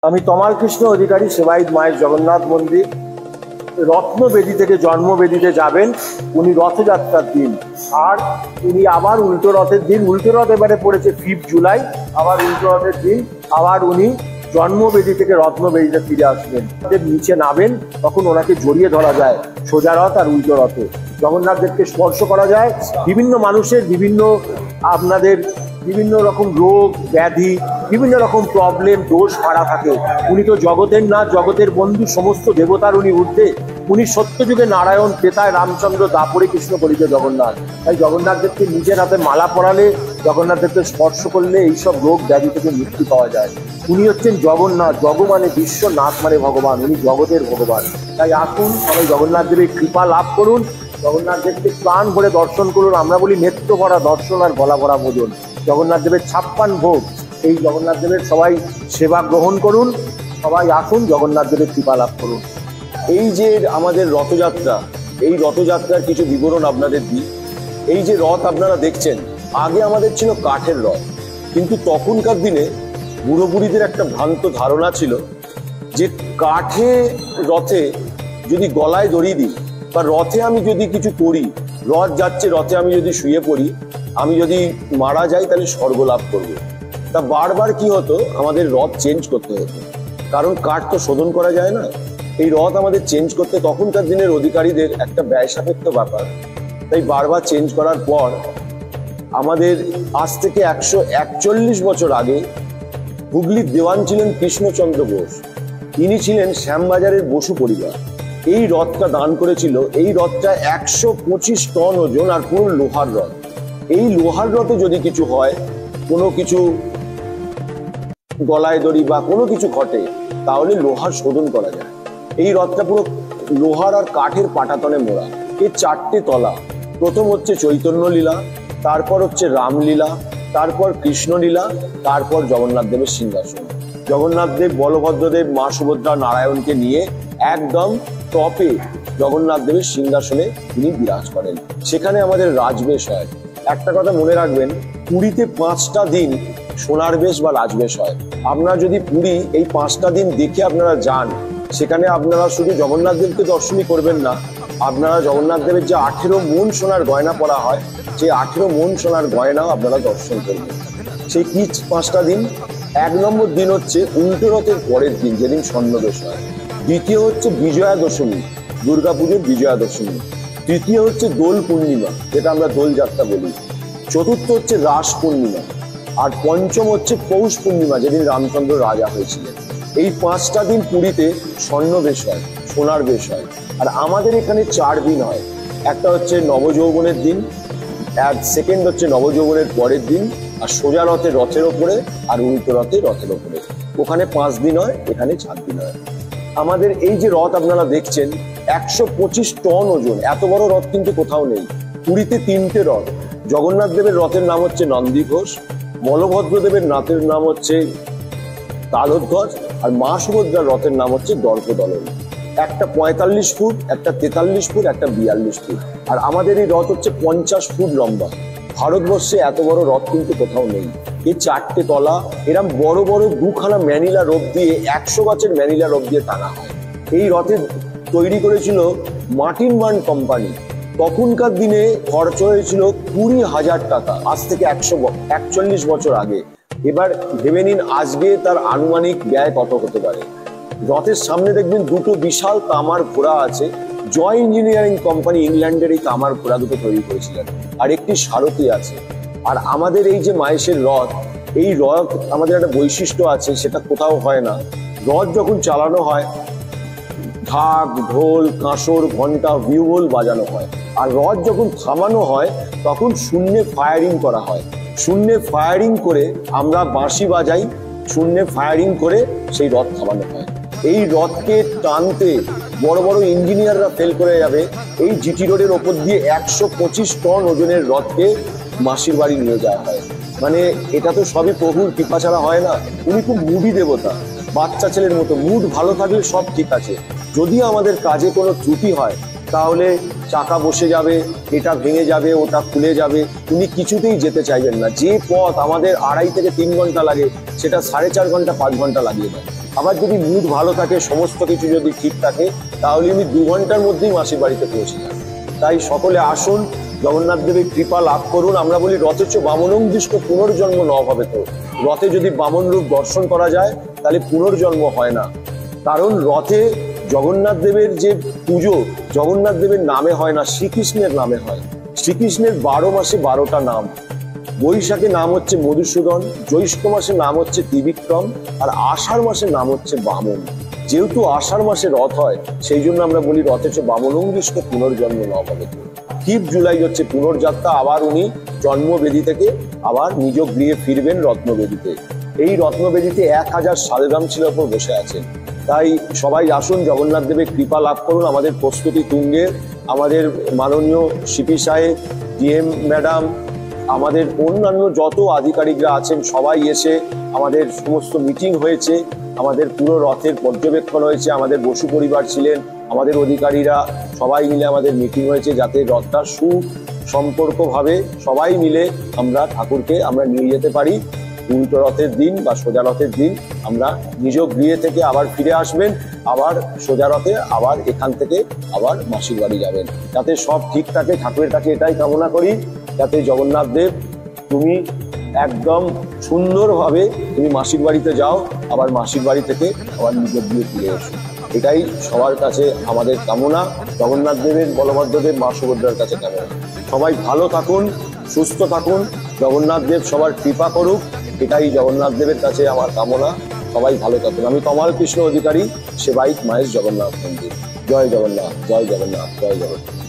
আমি তমাল কৃষ্ণ অধিকারী, সেবায়িত মায়ের জগন্নাথ মন্দির। রত্নবেদী থেকে জন্মবেদীতে যাবেন উনি রথযাত্রার দিন, আর উনি আবার উল্টো রথের দিন, উল্টো রথ এবারে পড়েছে 5 জুলাই, আবার উল্টো রথের দিন আবার উনি জন্মবেদী থেকে রত্নবেদীতে ফিরে আসবেন। নিচে নামেন, তখন ওনাকে জড়িয়ে ধরা যায় সোজা রথ আর উল্টো রথে। জগন্নাথ দেবকে স্পর্শ করা যায়। বিভিন্ন মানুষের বিভিন্ন রকম রোগ ব্যাধি, বিভিন্ন রকম প্রবলেম, দোষ ভাড়া থাকে। উনি তো জগতের না, জগতের বন্ধু, সমস্ত দেবতার উনি ঊর্ধ্বে। উনি সত্যযুগে নারায়ণ, ত্রেতায় রামচন্দ্র, দাপরে কৃষ্ণ, কলিতে জগন্নাথ। তাই জগন্নাথ দেবকে নিজের হাতে মালা পরালে, জগন্নাথ দেবকে স্পর্শ করলে এইসব রোগ ব্যাধি থেকে মুক্তি পাওয়া যায়। উনি হচ্ছেন জগন্নাথ। জগ মানে বিশ্ব, নাথ মানে ভগবান, উনি জগতের ভগবান। তাই আসুন সবাই জগন্নাথ দেবের কৃপা লাভ করুন, জগন্নাথ দেবকে প্রাণ ভরে দর্শন করুন। আমরা বলি নেত্র ভরা দর্শন আর গলা ভরা ভোজন। জগন্নাথ দেবের 56 ভোগ, এই জগন্নাথ দেবের সবাই সেবা গ্রহণ করুন। সবাই আসুন, জগন্নাথ দেবের কৃপা লাভ করুন। এই যে আমাদের রথযাত্রা, এই রথযাত্রার কিছু বিবরণ আপনাদের দিই। এই যে রথ আপনারা দেখছেন, আগে আমাদের ছিল কাঠের রথ, কিন্তু তখনকার দিনে বুড়ো বুড়িদের একটা ভ্রান্ত ধারণা ছিল যে কাঠে রথে যদি গলায় দড়ি দিই বা রথে আমি যদি কিছু করি, রথ যাচ্ছে, রথে আমি যদি শুয়ে পড়ি, আমি যদি মারা যাই তাহলে স্বর্গ লাভ করবো। তা বারবার কি হতো, আমাদের রথ চেঞ্জ করতে হতো, কারণ কাঠ তো শোধন করা যায় না। এই রথ আমাদের চেঞ্জ করতে তখনকার দিনের অধিকারীদের একটা ব্যয় সাপেক্ষ ব্যাপার। তাই বারবার চেঞ্জ করার পর আমাদের আজ থেকে 141 বছর আগে হুগলির দেওয়ান ছিলেন কৃষ্ণচন্দ্র বোস। ইনি ছিলেন শ্যামবাজারের বসু পরিবার। এই রথটা দান করেছিল। এই রথটা 125 টন ওজন আর পুরো লোহার রথ। এই লোহার রথে যদি কিছু হয়, কোনো কিছু গলায় দড়ি বা কোনো কিছু ঘটে, তাহলে লোহার শোধন করা যায়। এই রথটা পুরো লোহার আর কাঠের পাটাতনে মোড়া। এর 4টে তলা। প্রথম হচ্ছে চৈতন্য লীলা, তারপর হচ্ছে রামলীলা, তারপর কৃষ্ণলীলা, তারপর জগন্নাথ দেবের সিংহাসন। জগন্নাথ দেব, বলভদ্রদেব, মা সুভদ্রা, নারায়ণকে নিয়ে একদম টপে জগন্নাথ দেবের সিংহাসনে তিনি বিরাজ করেন। সেখানে আমাদের রাজবেশ হয়। একটা কথা মনে রাখবেন, পুরীতে 5টা দিন সোনার বেশ বা রাজবেশ হয়। আপনারা যদি পুরী এই 5টা দিন দেখে আপনারা যান, সেখানে আপনারা শুধু জগন্নাথ দেবকে দর্শনই করবেন না, আপনারা জগন্নাথ দেবের যে 18 মণ সোনার গয়না পরা হয়, যে 18 মণ সোনার গয়নাও আপনারা দর্শন করবেন। সেই কি 5টা দিন? 1 নম্বর দিন হচ্ছে উল্টো রথের পরের দিন, যেদিন স্বর্ণবেশ হয়। দ্বিতীয় হচ্ছে বিজয়া দশমী, দুর্গাপুজোর বিজয়া দশমী। তৃতীয় হচ্ছে দোল পূর্ণিমা, যেটা আমরা দোল যাত্রা বলি। চতুর্থ হচ্ছে রাস পূর্ণিমা। আর পঞ্চম হচ্ছে পৌষ পূর্ণিমা, যেদিন রামচন্দ্র রাজা হয়েছিলেন। এই 5টা দিন পুরীতে স্বর্ণবেশ হয়, সোনার বেশ হয়। আর আমাদের এখানে 4 দিন হয়। একটা হচ্ছে নবযৌবনের দিন, আর সেকেন্ড হচ্ছে নবযৌবনের পরের দিন, আর সোজা রথের ওপরে, আর উল্টো রথের ওপরে। ওখানে 5 দিন হয়, এখানে 4 দিন হয়। আমাদের এই যে রথ আপনারা দেখছেন, 125 টন ওজন। এত বড় রথ কিন্তু কোথাও নেই। পুরীতে 3টে রথ। জগন্নাথ দেবের রথের নাম হচ্ছে নন্দী ঘোষ, বলভদ্র দেবের রথের নাম হচ্ছে তালধ্বজ, আর মা সুভদ্রার রথের নাম হচ্ছে দর্পদলন। একটা 45 ফুট, একটা 43 ফুট, একটা 42 ফুট। আর আমাদের এই রথ হচ্ছে 50 ফুট লম্বা। ভারতবর্ষে এত বড় রথ কিন্তু কোথাও নেই। এই 4টে তলা, এরম বড় বড় 2খানা ম্যানিলা রোপ দিয়ে, 100 গাছের ম্যানিলা রোপ দিয়ে টানা হয়। এই রথে তৈরি করেছিল মার্টিন বার্ন কোম্পানি। তখনকার দিনে খরচ হয়েছিল 20,000 টাকা, আজ থেকে 141 বছর আগে। এবার ভেবে নিন আজকে তার আনুমানিক ব্যয় কত হতে পারে। রথের সামনে দেখবেন 2টো বিশাল তামার ঘোড়া আছে। জয় ইঞ্জিনিয়ারিং কোম্পানি ইংল্যান্ডের এই তামার ঘোড়া 2টো তৈরি করেছিলেন। আর একটি সারথি আছে। আর আমাদের এই যে মায়েশের রথ, এই রথ আমাদের একটা বৈশিষ্ট্য আছে, সেটা কোথাও হয় না। রথ যখন চালানো হয়, ঢাক, ঢোল, কাঁসর, ঘন্টা, বিউহল বাজানো হয়। আর রথ যখন থামানো হয়, তখন শূন্যে ফায়ারিং করা হয়। শূন্যে ফায়ারিং করে আমরা বাঁশি বাজাই, শূন্যে ফায়ারিং করে সেই রথ থামানো হয়। এই রথকে টানতে বড় বড় ইঞ্জিনিয়াররা ফেল করে যাবে। এই জিটি রোডের ওপর দিয়ে 125 টন ওজনের রথকে মাসির বাড়ি নিয়ে যাওয়া হয়। মানে এটা তো সবই প্রভুর কৃপা ছাড়া হয় না। উনি খুব মুডি দেবতা, বাচ্চা ছেলের মতো। মুড ভালো থাকলে সব ঠিক আছে। যদি আমাদের কাজে কোনো ত্রুটি হয়, তাহলে চাকা বসে যাবে, এটা ভেঙে যাবে, ওটা খুলে যাবে, উনি কিছুতেই যেতে চাইবেন না। যে পথ আমাদের 2.5 থেকে 3 ঘন্টা লাগে, সেটা 4.5 ঘন্টা 5 ঘন্টা লাগিয়ে দেয়। আবার যদি মুড ভালো থাকে, সমস্ত কিছু যদি ঠিক থাকে, তাহলে উনি 2 ঘন্টার মধ্যেই মাসির বাড়িতে পৌঁছে যান। তাই সকলে আসুন, জগন্নাথ দেবের কৃপা লাভ করুন। আমরা বলি রথেচ বামনং দৃষ্ট পুনর্জন্ম ন হবে। তো রথে যদি বামন রূপ দর্শন করা যায় তাহলে পুনর্জন্ম হয় না। কারণ রথে জগন্নাথ দেবের যে পুজো, জগন্নাথ দেবের নামে হয় না, শ্রীকৃষ্ণের নামে হয়। শ্রীকৃষ্ণের 12 মাসে 12টা নাম। বৈশাখে নাম হচ্ছে মধুসূদন, জ্যৈষ্ঠ মাসে নাম হচ্ছে ত্রিবিক্রম, আর আষাঢ় মাসের নাম হচ্ছে বামন। যেহেতু আষাঢ় মাসে রথ হয়, সেই জন্য আমরা বলি রথেচ বামনঙ্গিষ্ট পুনর্জন্ম ন হবে। 5 জুলাই হচ্ছে পুনর্যাত্রা। আবার উনি জন্মবেদী থেকে আবার নিজ গৃহে ফিরবেন রত্নবেদীতে। এই রত্নবেদীতে 1000 শালগ্রাম শিলার উপর বসে আছেন। তাই সবাই আসুন, জগন্নাথ দেবের কৃপা লাভ করুন। আমাদের প্রস্তুতি তুঙ্গে, আমাদের মাননীয় সিপি সাহেব, ডিএম ম্যাডাম, আমাদের অন্যান্য যত আধিকারিকরা আছেন সবাই এসে আমাদের সমস্ত মিটিং হয়েছে, আমাদের পুরো রথের পর্যবেক্ষণ হয়েছে, আমাদের বসু পরিবার ছিলেন, আমাদের অধিকারীরা সবাই মিলে আমাদের মিটিং হয়েছে, যাতে রথটা সুসম্পর্কভাবে সবাই মিলে আমরা ঠাকুরকে আমরা নিয়ে যেতে পারি। উল্টো রথের দিন বা সোজা রথের দিন আমরা নিজ গৃহে থেকে আবার ফিরে আসবেন, আবার সোজা রথে আবার এখান থেকে আবার মাসির বাড়ি যাবেন। যাতে সব ঠিক থাকে, ঠাকুরের কাছে এটাই কামনা করি, যাতে জগন্নাথ দেব তুমি একদম সুন্দরভাবে তুমি মাসির বাড়িতে যাও, আবার মাসির বাড়ি থেকে আবার নিজের গৃহে ফিরে এসো। এটাই সবার কাছে আমাদের কামনা, জগন্নাথ দেবের, বলভদ্রদেব, মা সুভদ্রার কাছে কামনা। সবাই ভালো থাকুন, সুস্থ থাকুন, জগন্নাথ দেব সবার কৃপা করুক, এটাই জগন্নাথ দেবের কাছে আমার কামনা। সবাই ভালো থাকুন। আমি তমাল কৃষ্ণ অধিকারী, সেবায়িত মায়ের জগন্নাথ মন্দির। জয় জগন্নাথ, জয় জগন্নাথ, জয় জগন্নাথ।